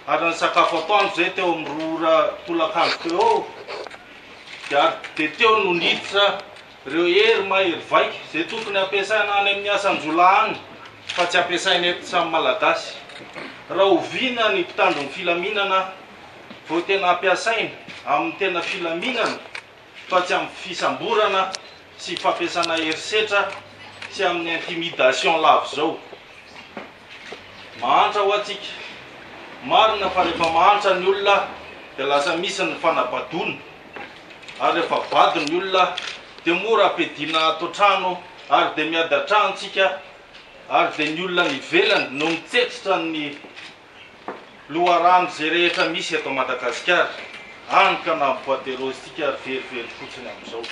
Ary ny sakafo atoandro zay teo amin'ny 2 tolakandro teo dia teo no niditra reo hery mahery vaika zay tokony ampiasaina any amin'ny asan-jola any fa tsy ampiasaina eto samy malagasy. Raha oviana ny mpitandro ny filaminana vao tena ampiasaina amin'ny tena filaminana fa tsy amin'ny fisamborana sy fampiasana herisetra sy amin'ny intimidation lavo zao. Mahantra ho atsika, marina fa rehefa mahantra ny olona dia lasa misy ny fanabadona, ary rehefa bady ny olona dia mora ampidina ato trano ary dia miada tranontsika ary dia ny olona nivelany no mitsetitra ny loharano zay rehetra misy eto Madagasikara. Any ka na boaterozitsika ary verivery fotsiny amin'izao.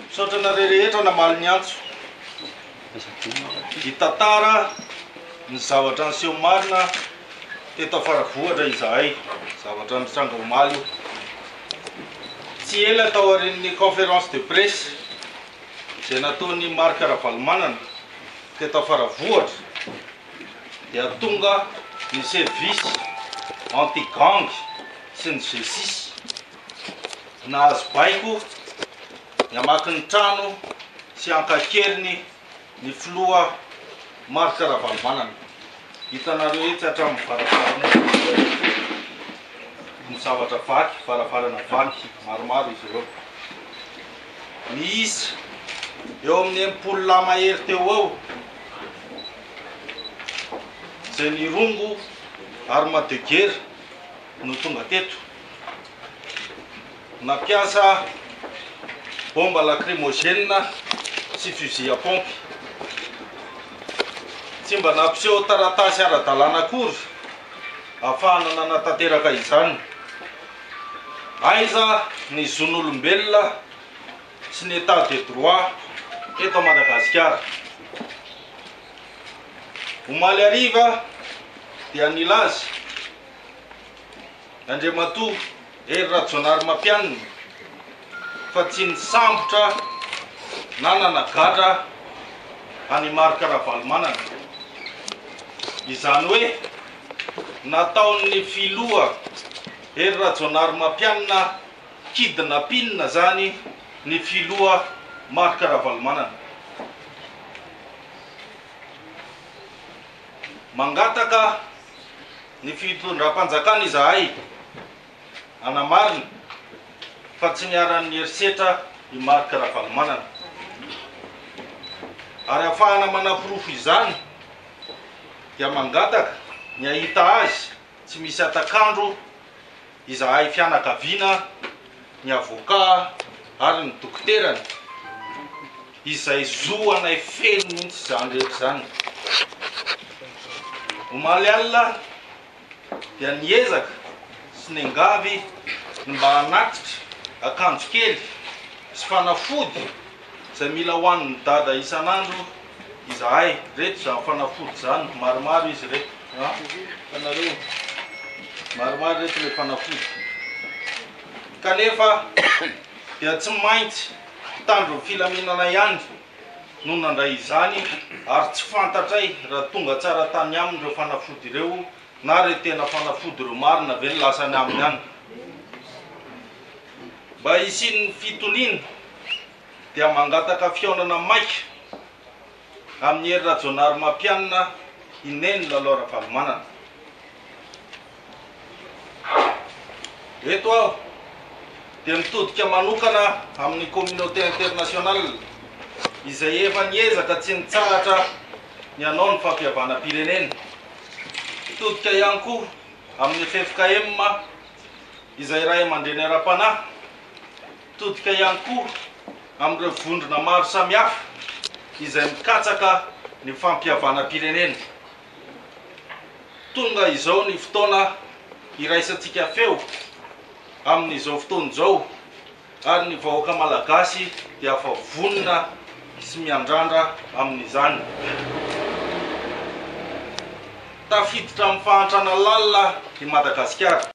Misaotra nareo rehetra namaly ny antso. Hitantara ny zavatra niseho marina teto Faravohitra izahay, zavatra nitranga omaly io. Tsy ela tao aorian'ny conférence de presse zay nataony Marc Ravalomanana teto Faravohitra dia tonga ny service anti-gang sy ny G6 nahazo baiko namaky ny trano sy ankakeriny ny filoha Marc Ravalomanana. Hitanareo etsy hatramin'ny varavarana ny zavatra vaky, varavarana vaky maromaro izy ireo. Niisa eo amin'ny 80 lahy mahery teo ao zay nirongo arme de guerre no tonga teto, nampiasa bomba lacrymogène sy fusil à pompe. Tsy mba nampiseho taratasy ara-dalàna akory ahafahana nanatanteraka izany. Aiza ny zon'olombelona sy ny état de droit eto Madagasikara. Omaly hariva dia nilaza Andriamatoa Hery Rajaonarimampianina fa tsy nisambotra na nanagatra any Marc Ravalomanana. Izany hoe nataon'ny filoha Hery Rajaonarimampianina kidnapinina zany ny filoha Marc Ravalomanana. Mangataka ny fitondram-panjakana izahay anamarina fa tsy niaran'ny herisetra i Marc Ravalomanana. Ary ahafahana manaporofo izany dia mangataka ny ahita azy tsy misy atakandro izahay fianakaviana, ny avoka ary ny dokterany izay zoanay feno mihitsy zany rehetra zany. Omaly alina dia niezaka sy niangavy ny mba hanatitra akanjo kely sy fanafody zay mila hoan'ny dada isan'andro izahay. Reto zany fanafody zany, maromaro izy reto. Fanareo maromaro reto le fanafody. Kanefa dia tsy maintsy tandro filaminana ihany no nandray izany ary tsy fantatray raha tonga tsara tany aminy ireo fanafody ireo na re tena fanafody ireo marina ve ny lasany aminy any. Mba hisian'ny fitoniana dia mangataka fihaonana maika amin'ny Hery Rajaonarimampianina ineny lalao Ravalomanana. Eto aho dia mitodika manokana amin'ny communauté internationale izay efa niezaka tsy nitsahatra ny hanao ny fampihavanam-pirenena. Mitodika ihany koa amin'ny FFKM izay ray aman-dreny ara-panahy. Mitodika ihany koa amin'ireo vondrona maro samihafa izay mikatsaka ny fampihavanam-pirenena. Tonga izao ny fotoana iraisantsika feo amin'izao fotoana izao ary ny vahoaka malagasy dia afa vonona sy miandrandra amin'izany. Tafiditra amin'ny fahantrana lalina i Madagasikara.